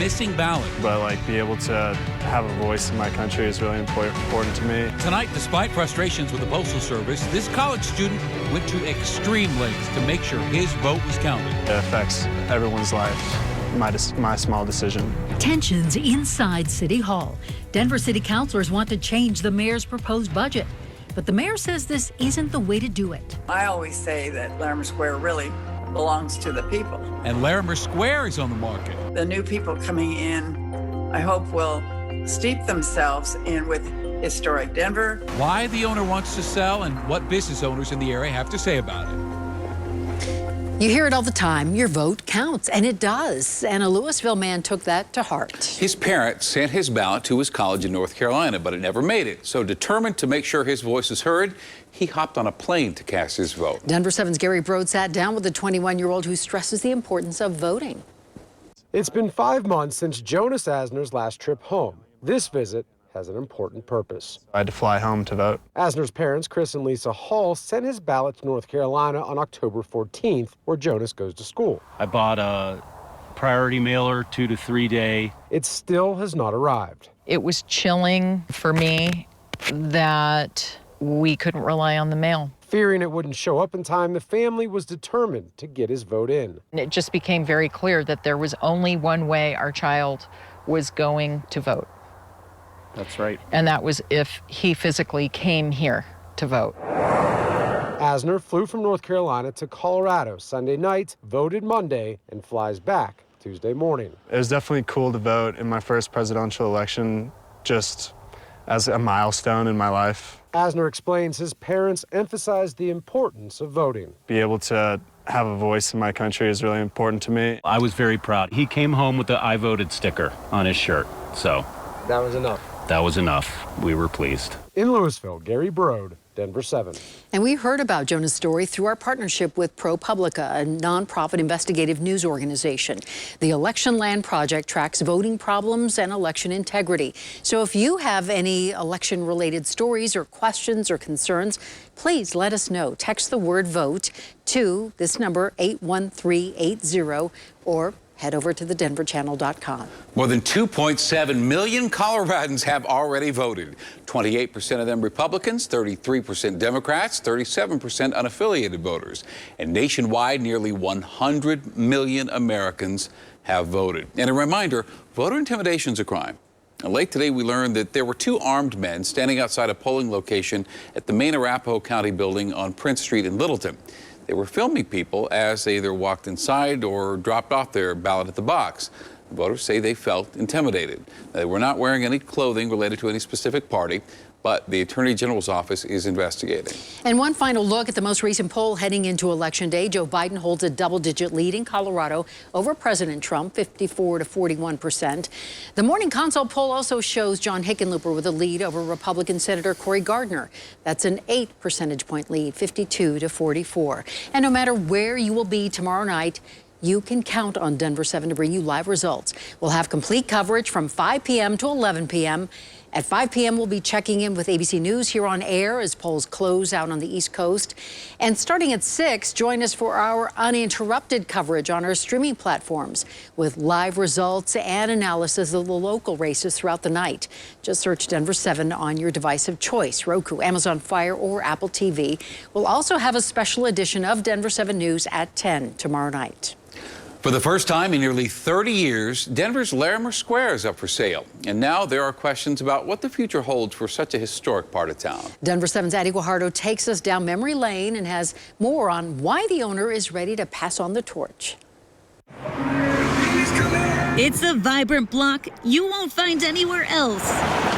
missing ballot. But be able to have a voice in my country is really important to me. Tonight, despite frustrations with the Postal Service, this college student went to extreme lengths to make sure his vote was counted. It affects everyone's life, my small decision. Tensions inside City Hall. Denver City councilors want to change the mayor's proposed budget. But the mayor says this isn't the way to do it. I always say that Larimer Square really belongs to the people. And Larimer Square is on the market. The new people coming in, I hope, will steep themselves in with historic Denver. Why the owner wants to sell and what business owners in the area have to say about it. You hear it all the time. Your vote counts, and it does. And a Louisville man took that to heart. His parents sent his ballot to his college in North Carolina, but it never made it. So determined to make sure his voice is heard, he hopped on a plane to cast his vote. Denver7's Gary Brode sat down with the 21-year-old who stresses the importance of voting. It's been 5 months since Jonas Asner's last trip home. This visit has an important purpose. I had to fly home to vote. Asner's parents, Chris and Lisa Hall, sent his ballot to North Carolina on October 14th, where Jonas goes to school. I bought a priority mailer, 2 to 3 day. It still has not arrived. It was chilling for me that we couldn't rely on the mail. Fearing it wouldn't show up in time, the family was determined to get his vote in. It just became very clear that there was only one way our child was going to vote. That's right. And that was if he physically came here to vote. Asner flew from North Carolina to Colorado Sunday night, voted Monday, and flies back Tuesday morning. It was definitely cool to vote in my first presidential election, just as a milestone in my life. Asner explains his parents emphasized the importance of voting. Be able to have a voice in my country is really important to me. I was very proud. He came home with the I voted sticker on his shirt, so that was enough. That was enough. We were pleased. In Louisville, Gary Brode, Denver7. And we heard about Jonah's story through our partnership with ProPublica, a nonprofit investigative news organization. The Election Land Project tracks voting problems and election integrity. So if you have any election-related stories or questions or concerns, please let us know. Text the word VOTE to this number, 81380, or head over to thedenverchannel.com. More than 2.7 million Coloradans have already voted. 28% of them Republicans, 33% Democrats, 37% unaffiliated voters. And nationwide, nearly 100 million Americans have voted. And a reminder, voter intimidation is a crime. And late today, we learned that there were 2 armed men standing outside a polling location at the main Arapahoe County building on Prince Street in Littleton. They were filming people as they either walked inside or dropped off their ballot at the box. Voters say they felt intimidated. They were not wearing any clothing related to any specific party, but the Attorney General's office is investigating. And one final look at the most recent poll heading into Election Day. Joe Biden holds a double-digit lead in Colorado over President Trump, 54 to 41%. The Morning Consult poll also shows John Hickenlooper with a lead over Republican Senator Cory Gardner. That's an 8 percentage point lead, 52 to 44. And no matter where you will be tomorrow night, you can count on Denver7 to bring you live results. We'll have complete coverage from 5 p.m. to 11 p.m. At 5 p.m., we'll be checking in with ABC News here on air as polls close out on the East Coast. And starting at 6, join us for our uninterrupted coverage on our streaming platforms with live results and analysis of the local races throughout the night. Just search Denver7 on your device of choice, Roku, Amazon Fire, or Apple TV. We'll also have a special edition of Denver7 News at 10 tomorrow night. For the first time in nearly 30 years, Denver's Larimer Square is up for sale. And now there are questions about what the future holds for such a historic part of town. Denver7's Addie Guajardo takes us down memory lane and has more on why the owner is ready to pass on the torch. It's a vibrant block you won't find anywhere else.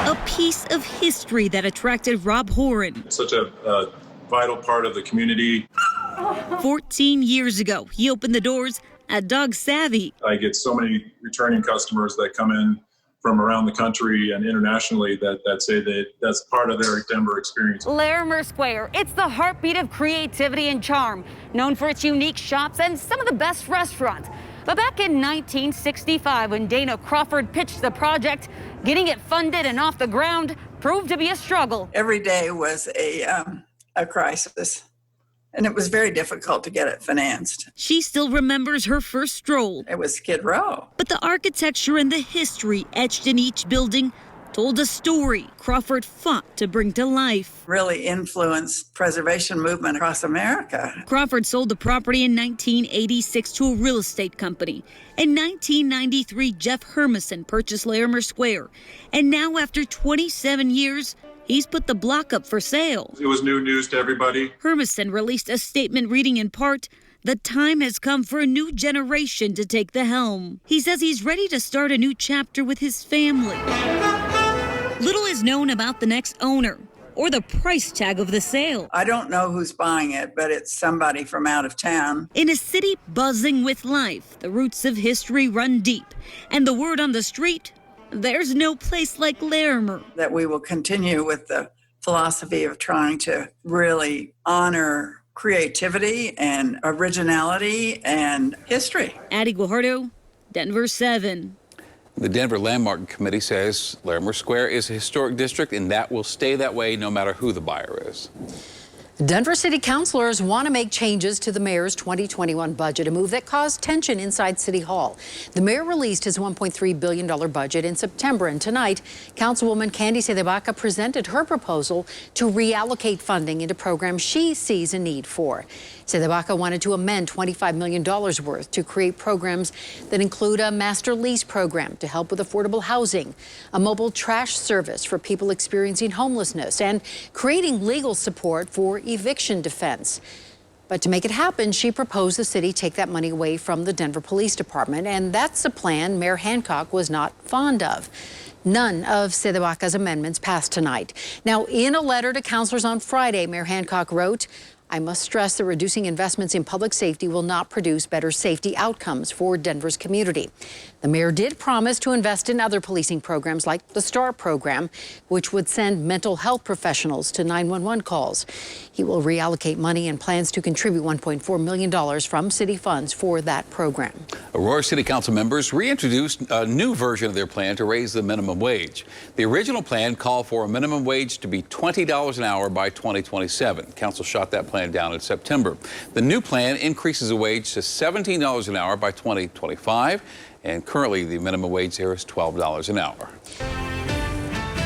A piece of history that attracted Rob Horan. Such a vital part of the community. 14 years ago, he opened the doors at Dog Savvy. I get so many returning customers that come in from around the country and internationally that say that that's part of their Denver experience. Larimer Square, it's the heartbeat of creativity and charm, known for its unique shops and some of the best restaurants. But back in 1965, when Dana Crawford pitched the project, getting it funded and off the ground proved to be a struggle. Every day was a crisis. And it was very difficult to get it financed. She still remembers her first stroll. It was Skid Row. But the architecture and the history etched in each building told a story Crawford fought to bring to life. Really influenced preservation movement across America. Crawford sold the property in 1986 to a real estate company. In 1993, Jeff Hermison purchased Larimer Square. And now, after 27 years, he's put the block up for sale. It was new news to everybody. Hermison released a statement reading in part, "The time has come for a new generation to take the helm." He says he's ready to start a new chapter with his family. Little is known about the next owner or the price tag of the sale. I don't know who's buying it, but it's somebody from out of town. In a city buzzing with life, the roots of history run deep. And the word on the street, there's no place like Larimer. That we will continue with the philosophy of trying to really honor creativity and originality and history. Addie Guajardo, Denver7. The Denver Landmark Committee says Larimer Square is a historic district, and that will stay that way no matter who the buyer is. Denver City Councilors want to make changes to the mayor's 2021 budget, a move that caused tension inside City Hall. The mayor released his $1.3 billion budget in September, and tonight, Councilwoman Candy Cedebaca presented her proposal to reallocate funding into programs she sees a need for. Cedebaca wanted to amend $25 million worth to create programs that include a master lease program to help with affordable housing, a mobile trash service for people experiencing homelessness, and creating legal support for eviction defense. But to make it happen, she proposed the city take that money away from the Denver Police Department, and that's a plan Mayor Hancock was not fond of. None of Cedebaca's amendments passed tonight. Now, in a letter to councilors on Friday, Mayor Hancock wrote, "I must stress that reducing investments in public safety will not produce better safety outcomes for Denver's community." The mayor did promise to invest in other policing programs like the STAR program, which would send mental health professionals to 911 calls. He will reallocate money and plans to contribute $1.4 million from city funds for that program. Aurora City Council members reintroduced a new version of their plan to raise the minimum wage. The original plan called for a minimum wage to be $20 an hour by 2027. Council shot that plan down in September. The new plan increases the wage to $17 an hour by 2025, and currently the minimum wage there is $12 an hour.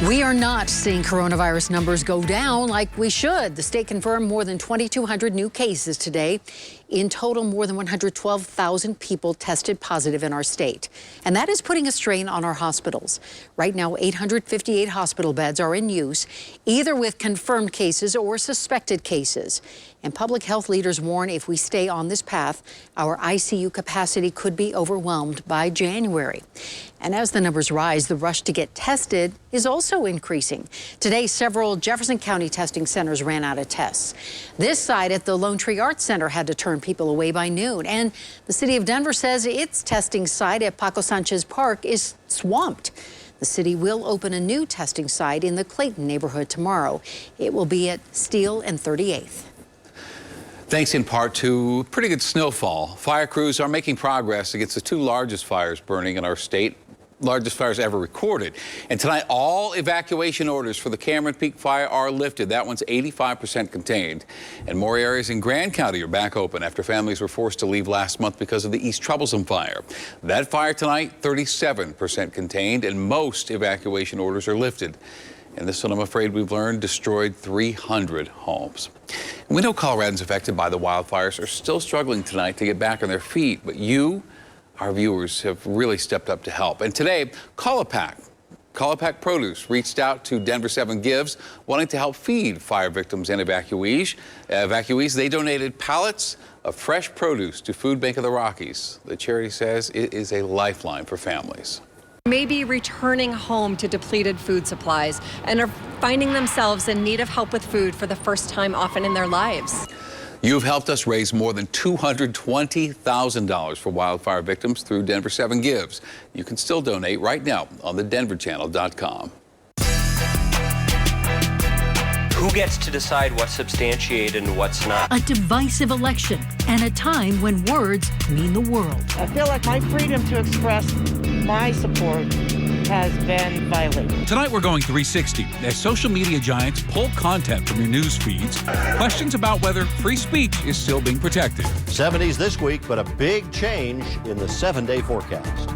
We are not seeing coronavirus numbers go down like we should. The state confirmed more than 2,200 new cases today. In total, more than 112,000 people tested positive in our state. And that is putting a strain on our hospitals. Right now, 858 hospital beds are in use, either with confirmed cases or suspected cases. And public health leaders warn if we stay on this path, our ICU capacity could be overwhelmed by January. And as the numbers rise, the rush to get tested is also increasing. Today, several Jefferson County testing centers ran out of tests. This site at the Lone Tree Arts Center had to turn people away by noon. And the city of Denver says its testing site at Paco Sanchez Park is swamped. The city will open a new testing site in the Clayton neighborhood tomorrow. It will be at Steele and 38th. Thanks in part to pretty good snowfall, fire crews are making progress against the two largest fires burning in our state, largest fires ever recorded. And tonight, all evacuation orders for the Cameron Peak fire are lifted. That one's 85% contained. And more areas in Grand County are back open after families were forced to leave last month because of the East Troublesome fire. That fire tonight, 37% contained, and most evacuation orders are lifted. And this one, I'm afraid we've learned, destroyed 300 homes. And we know Coloradans affected by the wildfires are still struggling tonight to get back on their feet, but you, our viewers, have really stepped up to help. And today, Call-A-Pack Produce reached out to Denver7 Gives, wanting to help feed fire victims and evacuees. They donated pallets of fresh produce to Food Bank of the Rockies. The charity says it is a lifeline for families. Maybe returning home to depleted food supplies and are finding themselves in need of help with food for the first time often in their lives. You've helped us raise more than $220,000 for wildfire victims through Denver7 Gives. You can still donate right now on thedenverchannel.com. Who gets to decide what's substantiated and what's not? A divisive election and a time when words mean the world. I feel like my freedom to express my support has been violated. Tonight we're going 360 as social media giants pull content from your news feeds. Questions about whether free speech is still being protected. 70s this week, but a big change in the 7-day forecast.